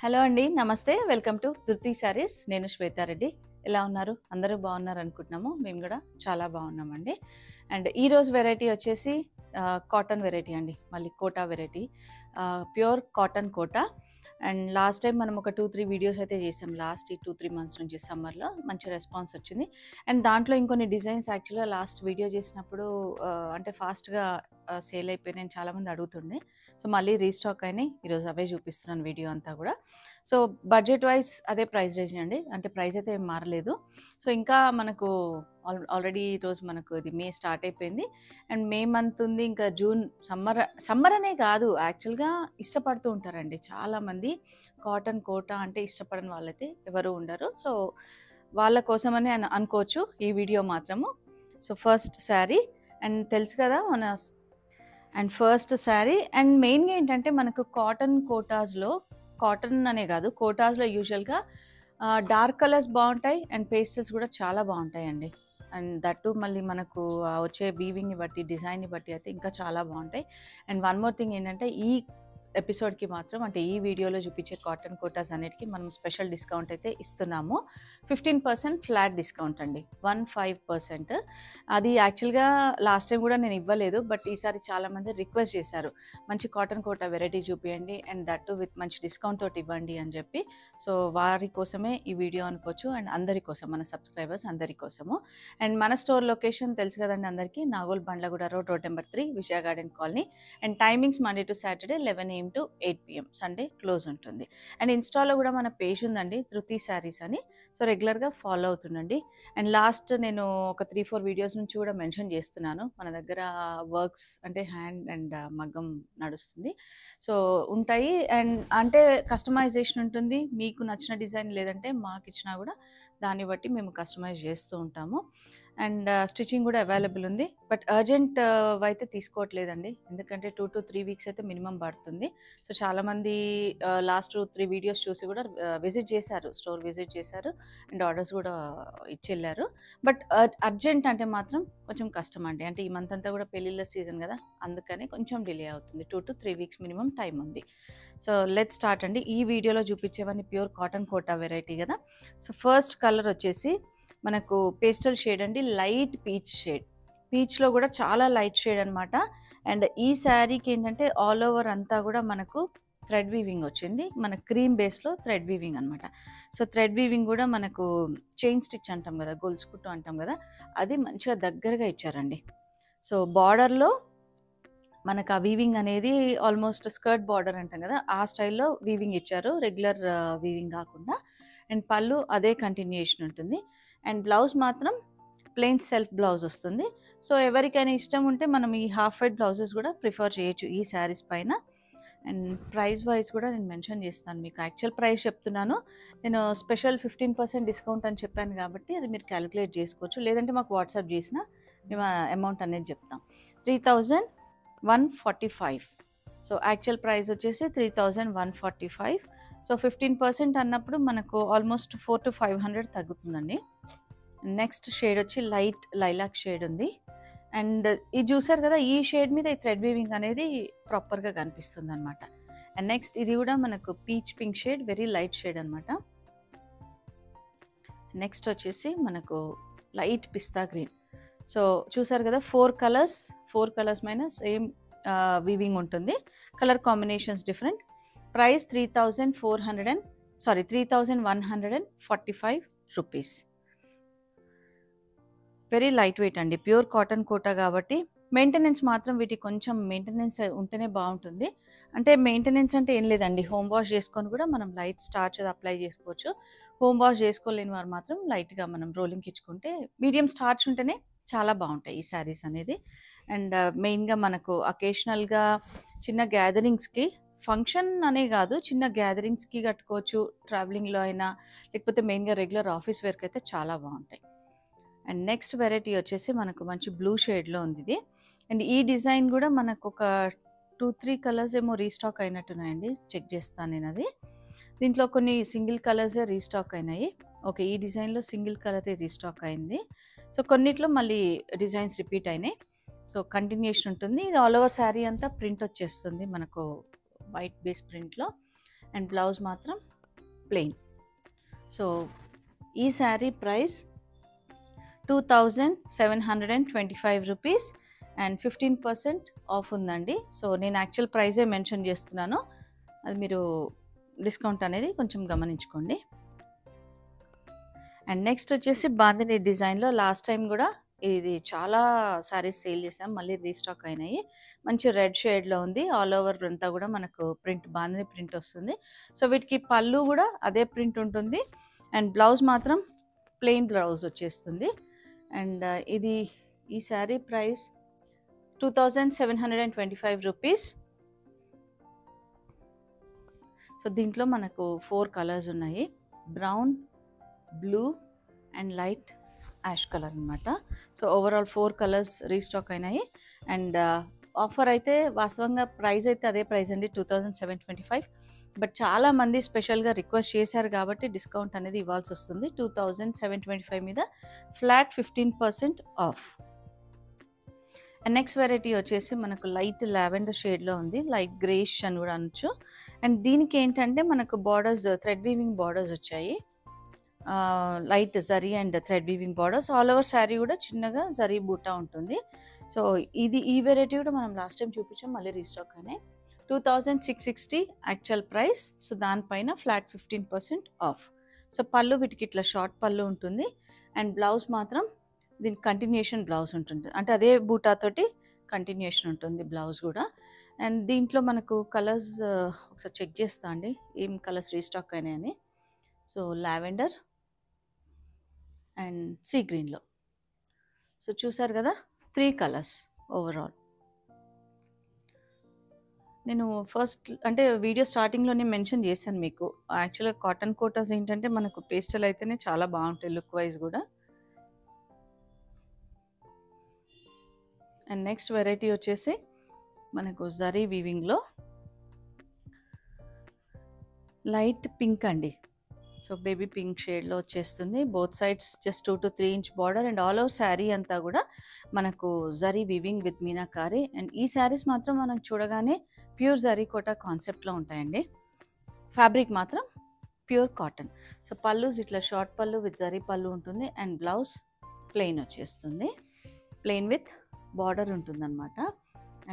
Hello అండి, నమస్తే. Welcome to ధృతి శారీస్. నేను శ్వేతారెడ్డి. ఎలా ఉన్నారు? అందరూ బాగున్నారు అనుకుంటున్నాము. మేము కూడా చాలా బాగున్నామండి. అండ్ ఈరోజు వెరైటీ వచ్చేసి కాటన్ వెరైటీ అండి. మళ్ళీ Kota variety, pure cotton Kota. And last time మనం ఒక 2-3 వీడియోస్ అయితే చేసాం. లాస్ట్ ఈ 2-3 మంత్స్ నుంచి సమ్మర్లో మంచి రెస్పాన్స్ వచ్చింది. అండ్ దాంట్లో ఇంకొన్ని డిజైన్స్ యాక్చువల్గా లాస్ట్ వీడియో చేసినప్పుడు అంటే ఫాస్ట్గా సేల్ అయిపోయినాయి, చాలామంది అడుగుతుండే. సో మళ్ళీ రీస్టాక్ అయినాయి. ఈరోజు అవే చూపిస్తున్నాను వీడియో అంతా కూడా. సో బడ్జెట్ వైజ్ అదే ప్రైస్ రేంజ్ అండి, అంటే ప్రైస్ అయితే ఏం మారలేదు. సో ఇంకా మనకు ఆల్రెడీ ఈరోజు మనకు ఇది మే స్టార్ట్ అయిపోయింది. అండ్ మే మంత్ ఉంది, ఇంకా జూన్. సమ్మర్ అనే కాదు, యాక్చువల్గా ఇష్టపడుతూ ఉంటారండి చాలామంది. కాటన్ కోటా అంటే ఇష్టపడని వాళ్ళైతే ఎవరు ఉండరు. సో వాళ్ళ కోసమని అనుకోవచ్చు ఈ వీడియో మాత్రము. సో ఫస్ట్ శారీ అండ్ తెలుసు కదా మన ఫస్ట్ శారీ. అండ్ మెయిన్గా ఏంటంటే మనకు కాటన్ కోటాస్లో, కాటన్ అనే కాదు కోటాస్లో యూజువల్గా డార్క్ కలర్స్ బాగుంటాయి అండ్ పేస్టల్స్ కూడా చాలా బాగుంటాయండి. అండ్ దట్టు మళ్ళీ మనకు వచ్చే వీవింగ్ని బట్టి, డిజైన్ని బట్టి అయితే ఇంకా చాలా బాగుంటాయి. అండ్ వన్ మోర్ థింగ్ ఏంటంటే ఈ ఎపిసోడ్కి మాత్రం, అంటే ఈ వీడియోలో చూపించే కాటన్ కోటాస్ అన్నిటికీ మనం స్పెషల్ డిస్కౌంట్ అయితే ఇస్తున్నాము. 15% ఫ్లాట్ డిస్కౌంట్ అండి, 15%. అది యాక్చువల్గా లాస్ట్ టైం కూడా నేను ఇవ్వలేదు, బట్ ఈసారి చాలామంది రిక్వెస్ట్ చేశారు మంచి కాటన్ కోటా వెరైటీ చూపించండి అండ్ దట్టు విత్ మంచి డిస్కౌంట్ తోటి ఇవ్వండి అని చెప్పి. సో వారి కోసమే ఈ వీడియో అనుకోవచ్చు, అండ్ అందరి కోసం, మన సబ్స్క్రైబర్స్ అందరి కోసము. అండ్ మన స్టోర్ లొకేషన్ తెలుసు కదండి అందరికీ, Nagole Bandlaguda road, road number 3, Vijaya garden colony. And timings Monday to Saturday 11 AM to 8 PM, Sunday close ఉంటుంది. అండ్ ఇన్స్టాలో కూడా మన పేజ్ ఉందండి, ధృతి శారీస్ అని. సో రెగ్యులర్గా ఫాలో అవుతుండండి. అండ్ లాస్ట్ నేను ఒక 3-4 వీడియోస్ నుంచి కూడా మెన్షన్ చేస్తున్నాను, మన దగ్గర వర్క్స్ అంటే హ్యాండ్ అండ్ మగ్గం నడుస్తుంది. సో ఉంటాయి. అండ్ అంటే కస్టమైజేషన్ ఉంటుంది, మీకు నచ్చిన డిజైన్ లేదంటే మాకు ఇచ్చినా కూడా దాన్ని బట్టి మేము కస్టమైజ్ చేస్తూ ఉంటాము. అండ్ స్టిచ్చింగ్ కూడా అవైలబుల్ ఉంది. బట్ అర్జెంట్ అయితే తీసుకోవట్లేదండి, ఎందుకంటే 2 to 3 వీక్స్ అయితే మినిమం పడుతుంది. సో చాలామంది లాస్ట్ 3 వీడియోస్ చూసి కూడా విజిట్ చేశారు, స్టోర్ విజిట్ చేశారు అండ్ ఆర్డర్స్ కూడా ఇచ్చి వెళ్ళారు. బట్ అర్జెంట్ అంటే మాత్రం కొంచెం కష్టం అండి, అంటే ఈ మంత్ అంతా కూడా పెళ్ళిళ్ళ సీజన్ కదా, అందుకని కొంచెం డిలే అవుతుంది. 2 to 3 వీక్స్ మినిమం టైం ఉంది. సో లెట్ స్టార్ట్ అండి. ఈ వీడియోలో చూపించేవన్నీ ప్యూర్ కాటన్ కోటా వెరైటీ కదా. సో ఫస్ట్ కలర్ వచ్చేసి మనకు పేస్టల్ షేడ్ అండి, లైట్ పీచ్ షేడ్. పీచ్లో కూడా చాలా లైట్ షేడ్ అనమాట. అండ్ ఈ శారీకి ఏంటంటే ఆల్ ఓవర్ అంతా కూడా మనకు థ్రెడ్ వీవింగ్ వచ్చింది, మన క్రీమ్ బేస్లో థ్రెడ్ వీవింగ్ అనమాట. సో థ్రెడ్ వీవింగ్ కూడా మనకు చైన్ స్టిచ్ అంటాం కదా, గొలుసుకుట్టు అంటాం కదా, అది మంచిగా దగ్గరగా ఇచ్చారండి. సో బార్డర్లో మనకు ఆ వీవింగ్ అనేది ఆల్మోస్ట్ స్కర్ట్ బార్డర్ అంటాం కదా, ఆ స్టైల్లో వీవింగ్ ఇచ్చారు, రెగ్యులర్ వీవింగ్ కాకుండా. అండ్ పళ్ళు అదే కంటిన్యూషన్ ఉంటుంది. అండ్ బ్లౌజ్ మాత్రం ప్లెయిన్ సెల్ఫ్ బ్లౌజ్ వస్తుంది. సో ఎవరికైనా ఇష్టం ఉంటే మనం ఈ హాఫ్ వైట్ బ్లౌజెస్ కూడా ప్రిఫర్ చేయొచ్చు ఈ శారీస్ పైన. అండ్ ప్రైస్ వైజ్ కూడా నేను మెన్షన్ చేస్తాను, మీకు యాక్చువల్ ప్రైస్ చెప్తున్నాను, నేను స్పెషల్ 15% డిస్కౌంట్ అని చెప్పాను కాబట్టి అది మీరు క్యాలిక్యులేట్ చేసుకోవచ్చు, లేదంటే మాకు వాట్సాప్ చేసిన మేము అమౌంట్ అనేది చెప్తాం. 3145. సో యాక్చువల్ ప్రైస్ వచ్చేసి 3145. సో 15% అన్నప్పుడు మనకు ఆల్మోస్ట్ 400 to 500 తగ్గుతుందండి. నెక్స్ట్ షేడ్ వచ్చి లైట్ లైలాక్ షేడ్ ఉంది. అండ్ ఇది చూసారు కదా, ఈ షేడ్ మీద ఈ థ్రెడ్ వీవింగ్ అనేది ప్రాపర్గా కనిపిస్తుంది అనమాట. అండ్ నెక్స్ట్ ఇది కూడా మనకు peach pink shade, very light shade అనమాట. నెక్స్ట్ వచ్చేసి మనకు లైట్ పిస్తా గ్రీన్. సో చూసారు కదా, 4 కలర్స్ పైన సేమ్ వీవింగ్ ఉంటుంది, colour combinations different. Price 3145 rupees. Very light weight అండి, ప్యూర్ కాటన్ కోటా కాబట్టి. మెయింటెనెన్స్ మాత్రం వీటికి కొంచెం మెయింటెనెన్స్ ఉంటేనే బాగుంటుంది. అంటే మెయింటెనెన్స్ అంటే ఏం లేదండి, హోమ్ వాష్ చేసుకొని కూడా మనం లైట్ స్టార్చ్ అది అప్లై చేసుకోవచ్చు. హోమ్ వాష్ చేసుకోలేని వారు మాత్రం లైట్గా మనం రోలింగ్కి ఇచ్చుకుంటే, మీడియం స్టార్చ్ ఉంటేనే చాలా బాగుంటాయి ఈ శారీస్ అనేది. అండ్ మెయిన్గా మనకు అకేషనల్గా చిన్న గ్యాదరింగ్స్కి, ఫంక్షన్ అనే కాదు, చిన్న గ్యాదరింగ్స్కి కట్టుకోవచ్చు, ట్రావెలింగ్లో అయినా, లేకపోతే మెయిన్గా రెగ్యులర్ ఆఫీస్ వేర్కి అయితే చాలా బాగుంటాయి. అండ్ నెక్స్ట్ వెరైటీ వచ్చేసి మనకు మంచి బ్లూ షేడ్లో ఉంది ఇది. అండ్ ఈ డిజైన్ కూడా మనకు ఒక 2-3 కలర్స్ ఏమో రీస్టాక్ అయినట్టున్నాయండి, చెక్ చేస్తాను నేను అది. దీంట్లో కొన్ని సింగిల్ కలర్సే రీస్టాక్ అయినాయి. ఓకే, ఈ డిజైన్లో సింగిల్ కలరే రీస్టాక్ అయింది. సో కొన్నిట్లో మళ్ళీ డిజైన్స్ రిపీట్ అయినాయి. సో కంటిన్యూషన్ ఉంటుంది. ఇది ఆల్ ఓవర్ శారీ అంతా ప్రింట్ వచ్చేస్తుంది మనకు వైట్ బేస్ ప్రింట్లో. అండ్ బ్లౌజ్ మాత్రం ప్లెయిన్. సో ఈ sari price 2725 rupees and 15% of ఉందండి. సో నేను యాక్చువల్ ప్రైజే మెన్షన్ చేస్తున్నాను, అది మీరు డిస్కౌంట్ అనేది కొంచెం గమనించుకోండి. అండ్ నెక్స్ట్ వచ్చేసి బాందిని డిజైన్లో లాస్ట్ టైం కూడా ఇది చాలా సారీస్ సేల్ చేసాం, మళ్ళీ రీస్టాక్ అయినాయి. మంచి రెడ్ షేడ్లో ఉంది, ఆల్ ఓవర్ అంతా కూడా మనకు ప్రింట్ బాందిని ప్రింట్ వస్తుంది. సో వీటికి పళ్ళు కూడా అదే ప్రింట్ ఉంటుంది అండ్ బ్లౌజ్ మాత్రం ప్లెయిన్ బ్లౌజ్ వచ్చేస్తుంది. అండ్ ఈ శారీ ప్రైస్ 2725 రూపీస్. సో దీంట్లో మనకు 4 కలర్స్ ఉన్నాయి, brown, blue and light ash colour అనమాట. సో ఓవరాల్ 4 కలర్స్ రీస్టాక్ అయినాయి. అండ్ ఆఫర్ అయితే వాస్తవంగా ప్రైస్ అయితే అదే ప్రైస్ అండి, 2725. బట్ చాలామంది స్పెషల్గా రిక్వెస్ట్ చేశారు కాబట్టి డిస్కౌంట్ అనేది ఇవ్వాల్సి వస్తుంది. 2725 మీద flat 15% of. And next variety వచ్చేసి మనకు లైట్ లావెండర్ షేడ్లో ఉంది, లైట్ గ్రేష్ అని కూడా అనొచ్చు. అండ్ దీనికి ఏంటంటే మనకు బార్డర్స్ థ్రెడ్ వీవింగ్ బార్డర్స్ వచ్చాయి, light zari and thread weaving borders. All over sari కూడా చిన్నగా జరీ బూటా ఉంటుంది. సో ఈ వెరైటీ కూడా మనం లాస్ట్ టైం చూపించాం, మళ్ళీ రీస్టాక్ అయినాయి. 2660 యాక్చువల్ ప్రైస్. సో దానిపైన ఫ్లాట్ 15% ఆఫ్. సో పళ్ళు వీటికి ఇట్లా షార్ట్ పళ్ళు ఉంటుంది అండ్ బ్లౌజ్ మాత్రం దీనికి కంటిన్యూషన్ బ్లౌజ్ ఉంటుంది, అంటే అదే బూటాతోటి కంటిన్యూషన్ ఉంటుంది బ్లౌజ్ కూడా. అండ్ దీంట్లో మనకు కలర్స్ ఒకసారి చెక్ చేస్తా అండి ఏం కలర్స్ రీస్టాక్ అయినాయని. సో లావెండర్ అండ్ సీ గ్రీన్లో. సో చూసారు కదా 3 కలర్స్ ఓవరాల్. నేను ఫస్ట్ అంటే వీడియో స్టార్టింగ్లోనే మెన్షన్ చేశాను మీకు, యాక్చువల్గా కాటన్ కోటాస్ ఏంటంటే మనకు పేస్టల్ అయితేనే చాలా బాగుంటాయి లుక్ వైజ్ కూడా. అండ్ నెక్స్ట్ వెరైటీ వచ్చేసి మనకు జరీ వీవింగ్లో లైట్ పింక్ అండి. సో బేబీ పింక్ షేడ్లో వచ్చేస్తుంది, both sides just 2 to 3 inch border and all over sari అంతా కూడా మనకు zari weaving with meenakari. And ఈ శారీస్ మాత్రం మనం చూడగానే ప్యూర్ జరీ కోటా కాన్సెప్ట్లో ఉంటాయండి, ఫ్యాబ్రిక్ మాత్రం ప్యూర్ కాటన్. సో పళ్ళు ఇట్లా షార్ట్ పళ్ళు విత్ జరీ పళ్ళు ఉంటుంది అండ్ బ్లౌజ్ ప్లెయిన్ వచ్చేస్తుంది, ప్లెయిన్ విత్ బార్డర్ ఉంటుందన్నమాట.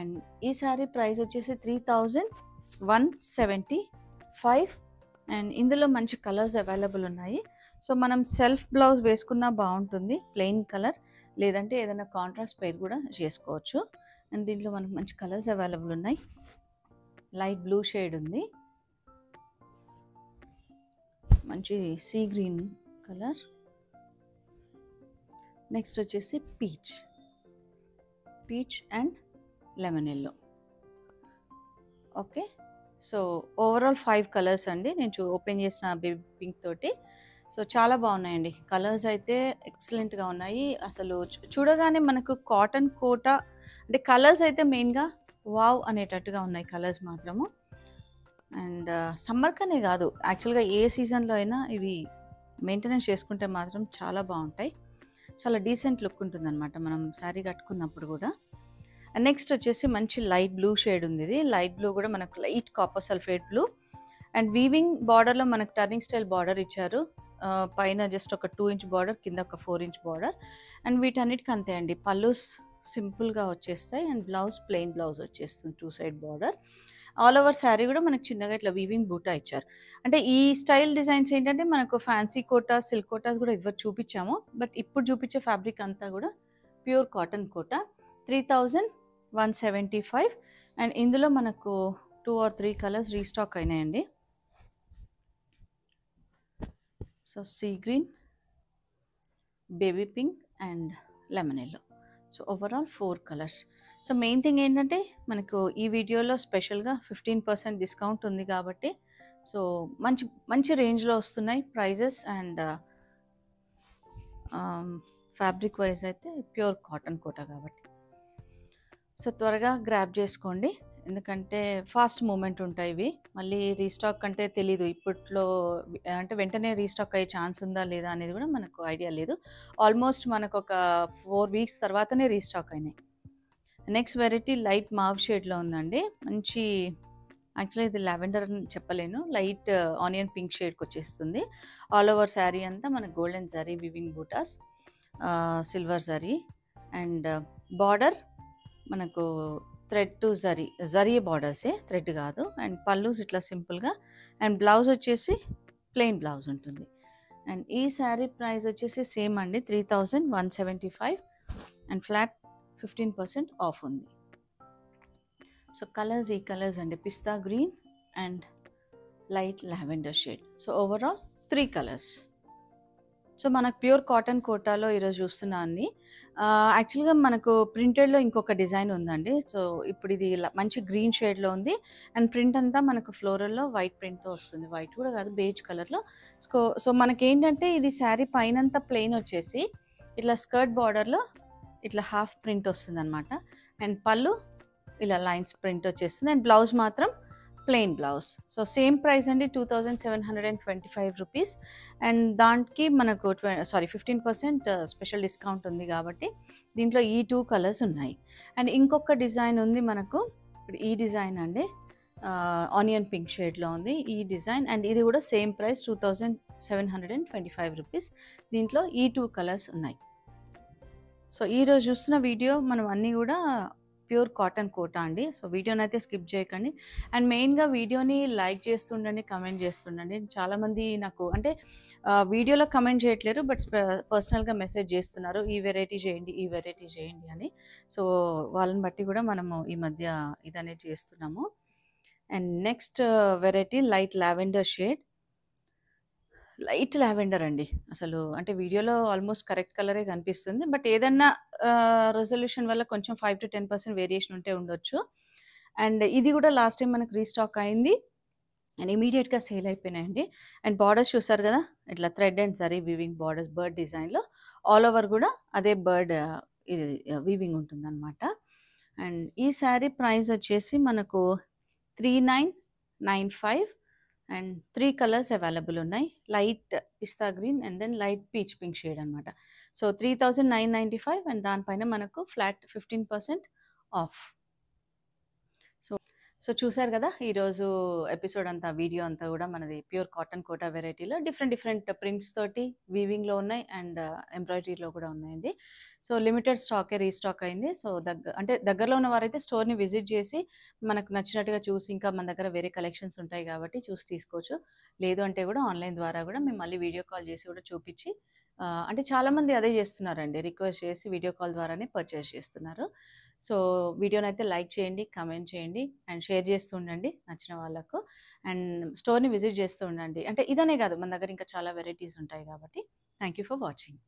అండ్ ఈ శారీ ప్రైస్ వచ్చేసి 3175. అండ్ ఇందులో మంచి కలర్స్ అవైలబుల్ ఉన్నాయి. సో మనం సెల్ఫ్ బ్లౌజ్ వేసుకున్నా బాగుంటుంది ప్లెయిన్ కలర్, లేదంటే ఏదైనా కాంట్రాస్ట్ పెయిర్ కూడా చేసుకోవచ్చు. అండ్ దీంట్లో మనకు మంచి కలర్స్ అవైలబుల్ ఉన్నాయి, లైట్ బ్లూ షేడ్ ఉంది, మంచి సీ గ్రీన్ కలర్, నెక్స్ట్ వచ్చేసి peach and lemon yellow. Okay, so overall 5 colours అండి నేను ఓపెన్ చేసిన బేబీ పింక్ తోటి. సో చాలా బాగున్నాయండి, కలర్స్ అయితే ఎక్సలెంట్గా ఉన్నాయి. అసలు చూడగానే మనకు కాటన్ కోట అంటే కలర్స్ అయితే మెయిన్గా వావ్ అనేటట్టుగా ఉన్నాయి కలర్స్ మాత్రము. అండ్ సమ్మర్కనే కాదు, యాక్చువల్గా ఏ సీజన్లో అయినా ఇవి మెయింటెనెన్స్ చేసుకుంటే మాత్రం చాలా బాగుంటాయి, చాలా డీసెంట్ లుక్ ఉంటుందన్నమాట మనం శారీ కట్టుకున్నప్పుడు కూడా. అండ్ నెక్స్ట్ వచ్చేసి మంచి లైట్ బ్లూ షేడ్ ఉంది, ఇది లైట్ బ్లూ కూడా మనకు light copper sulphate blue. And weaving బార్డర్లో మనకు టర్నింగ్ స్టైల్ బార్డర్ ఇచ్చారు, పైన జస్ట్ ఒక 2 ఇంచ్ బార్డర్, కింద ఒక 4 ఇంచ్ బార్డర్. అండ్ వీటన్నిటికి అంతే అండి, పళ్ళుస్ సింపుల్గా వచ్చేస్తాయి అండ్ బ్లౌజ్ ప్లెయిన్ బ్లౌజ్ వచ్చేస్తుంది, 2 side border. All over sari కూడా మనకు చిన్నగా ఇట్లా వీవింగ్ బూటా ఇచ్చారు. అంటే ఈ స్టైల్ డిజైన్స్ ఏంటంటే మనకు ఫ్యాన్సీ కోటా సిల్క్ కోటాస్ కూడా ఇవ్వ చూపించాము, బట్ ఇప్పుడు చూపించే ఫ్యాబ్రిక్ అంతా కూడా ప్యూర్ కాటన్ కోటా. 3175. అండ్ ఇందులో మనకు 2 or 3 కలర్స్ రీస్టాక్ అయినాయండి. So sea green, baby pink and lemon yellow. So overall 4 colours. So main thing ఏంటంటే మనకు ఈ వీడియోలో స్పెషల్గా 15% డిస్కౌంట్ ఉంది కాబట్టి సో మంచి మంచి రేంజ్లో వస్తున్నాయి ప్రైజెస్. అండ్ ఫ్యాబ్రిక్ వైజ్ అయితే ప్యూర్ కాటన్ కోటా కాబట్టి సో త్వరగా గ్రాబ్ చేసుకోండి, ఎందుకంటే ఫాస్ట్ మూమెంట్ ఉంటాయి ఇవి. మళ్ళీ రీస్టాక్ అంటే తెలీదు ఇప్పట్లో, అంటే వెంటనే రీస్టాక్ అయ్యే ఛాన్స్ ఉందా లేదా అనేది కూడా మనకు ఐడియా లేదు. ఆల్మోస్ట్ మనకు ఒక 4 వీక్స్ తర్వాతనే రీస్టాక్ అయినాయి. నెక్స్ట్ వెరైటీ లైట్ మావ్ షేడ్లో ఉందండి, మంచి యాక్చువల్లీ ఇది లావెండర్ అని చెప్పలేను, లైట్ ఆనియన్ పింక్ షేడ్కి వచ్చేస్తుంది. ఆల్ ఓవర్ శారీ అంతా మనకు golden zari weaving butas, silver zari and border మనకు థ్రెడ్ టు జరీ బార్డర్సే, థ్రెడ్ కాదు. అండ్ పల్లూస్ ఇట్లా సింపుల్గా, అండ్ బ్లౌజ్ వచ్చేసి ప్లెయిన్ బ్లౌజ్ ఉంటుంది. అండ్ ఈ శారీ ప్రైస్ వచ్చేసి సేమ్ అండి, 3175 అండ్ ఫ్లాట్ 15% ఆఫ్ ఉంది. సో కలర్స్ ఈ కలర్స్ అండి, pista green and light lavender shade. So overall 3 colours. So మనకు ప్యూర్ కాటన్ కోటాలో ఈరోజు చూస్తున్నా అన్ని. యాక్చువల్గా మనకు ప్రింటెడ్లో ఇంకొక డిజైన్ ఉందండి. సో ఇప్పుడు ఇది మంచి గ్రీన్ షేడ్లో ఉంది అండ్ ప్రింట్ అంతా మనకు ఫ్లోరల్లో వైట్ ప్రింట్తో వస్తుంది. వైట్ కూడా కాదు, బేజ్ కలర్లో. సో మనకేంటంటే ఇది శారీ పైనంతా ప్లెయిన్ వచ్చేసి ఇట్లా స్కర్ట్ బార్డర్లో ఇట్లా హాఫ్ ప్రింట్ వస్తుంది అనమాట. అండ్ పళ్ళు ఇలా లైన్స్ ప్రింట్ వచ్చేస్తుంది అండ్ బ్లౌజ్ మాత్రం plain blouse. So same price అండి, 2725 రూపీస్. అండ్ దానికి మనకు 15% స్పెషల్ డిస్కౌంట్ ఉంది కాబట్టి దీంట్లో ఈ 2 కలర్స్ ఉన్నాయి. అండ్ ఇంకొక డిజైన్ ఉంది మనకు, ఇప్పుడు ఈ డిజైన్ అండి, ఆనియన్ పింక్ షేడ్లో ఉంది ఈ డిజైన్. అండ్ ఇది కూడా సేమ్ ప్రైస్ 2725 రూపీస్. దీంట్లో ఈ 2 కలర్స్ ఉన్నాయి. సో ఈరోజు చూస్తున్న వీడియో మనం అన్నీ కూడా ప్యూర్ కాటన్ కోటా అండి. సో వీడియోని అయితే స్కిప్ చేయకండి. అండ్ మెయిన్గా వీడియోని లైక్ చేస్తుండండి, కమెంట్ చేస్తుండండి. చాలామంది నాకు అంటే వీడియోలో కమెంట్ చేయట్లేరు, బట్ పర్సనల్గా మెసేజ్ చేస్తున్నారు, ఈ వెరైటీ చేయండి, ఈ వెరైటీ చేయండి అని. సో వాళ్ళని బట్టి కూడా మనము ఈ మధ్య ఇదనేది చేస్తున్నాము. And next variety light lavender shade. Light lavender అండి, అసలు అంటే వీడియోలో ఆల్మోస్ట్ కరెక్ట్ కలరే కనిపిస్తుంది, బట్ ఏదన్నా రెజల్యూషన్ వల్ల కొంచెం 5 to 10% వేరియేషన్ ఉంటే ఉండొచ్చు. అండ్ ఇది కూడా లాస్ట్ టైం మనకు రీస్టాక్ అయింది అండ్ ఇమీడియట్గా సేల్ అయిపోయినాయండి. అండ్ బార్డర్స్ చూసారు కదా, ఇట్లా thread and zari weaving borders, bird డిజైన్లో ఆల్ ఓవర్ కూడా అదే బర్డ్ ఇది వీవింగ్ ఉంటుందన్నమాట. అండ్ ఈ శారీ ప్రైస్ వచ్చేసి మనకు 3995 అండ్ 3 కలర్స్ అవైలబుల్ ఉన్నాయి. Light pista green and then light peach pink shade అనమాట. సో 3995 అండ్ దానిపైన మనకు ఫ్లాట్ 15% ఆఫ్. సో చూసారు కదా, ఈరోజు ఎపిసోడ్ అంతా, వీడియో అంతా కూడా మనది ప్యూర్ కాటన్ కోటా వెరైటీలో డిఫరెంట్ ప్రింట్స్ తోటి వీవింగ్లో ఉన్నాయి అండ్ ఎంబ్రాయిడరీలో కూడా ఉన్నాయండి. సో లిమిటెడ్ స్టాకే రీస్టాక్ అయింది. సో దగ్గరలో ఉన్న వారైతే స్టోర్ని విజిట్ చేసి మనకు నచ్చినట్టుగా చూసి, ఇంకా మన దగ్గర వేరే కలెక్షన్స్ ఉంటాయి కాబట్టి చూసి తీసుకోవచ్చు. లేదు అంటే కూడా ఆన్లైన్ ద్వారా కూడా మేము మళ్ళీ వీడియో కాల్ చేసి కూడా చూపించి, అంటే చాలామంది అదే చేస్తున్నారండి, రిక్వెస్ట్ చేసి వీడియో కాల్ ద్వారానే పర్చేస్ చేస్తున్నారు. సో వీడియోని అయితే లైక్ చేయండి, కమెంట్ చేయండి అండ్ షేర్ చేస్తూ ఉండండి నచ్చిన వాళ్ళకు. అండ్ స్టోర్ని విజిట్ చేస్తూ ఉండండి. అంటే ఇదనే కాదు, మన దగ్గర ఇంకా చాలా వెరైటీస్ ఉంటాయి కాబట్టి. Thank you for watching.